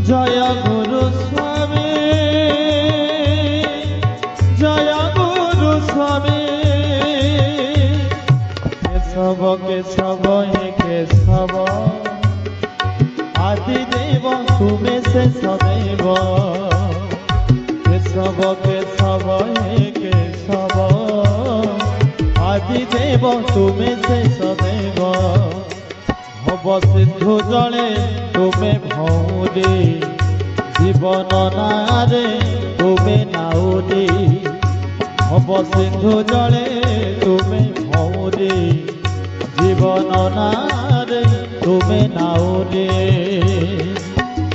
जय गुरु स्वामी जय गुरु स्वामी केशव केशव हे केशव आदि देव तुमे शेष देव केशव केशव हे केशव आदि देव तुमे शेष देव भव सिंधु जले तुमे भौरी जीवन नारे तुमे नाउरी भव सिंधु जले तुमे भौरी जीवन नारे तुमे नाउरी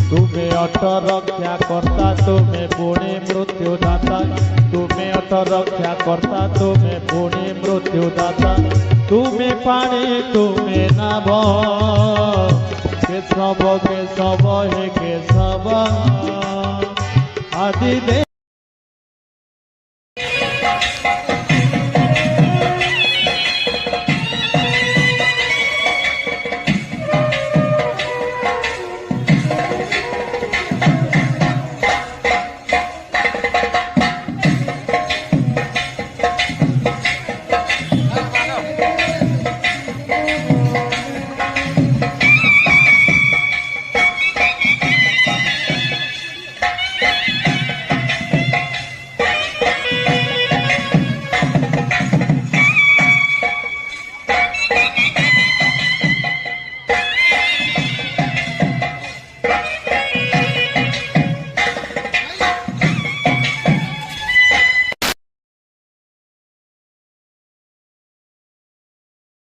तुमे अट रक्षा कर्ता तुमे पुणे मृत्यु दाता तुमे अट रक्षा कर्ता तुमे पुणे मृत्यु दाता तुमे पाणी तुमे नाभ केशव केशव हे केशव आदि देव।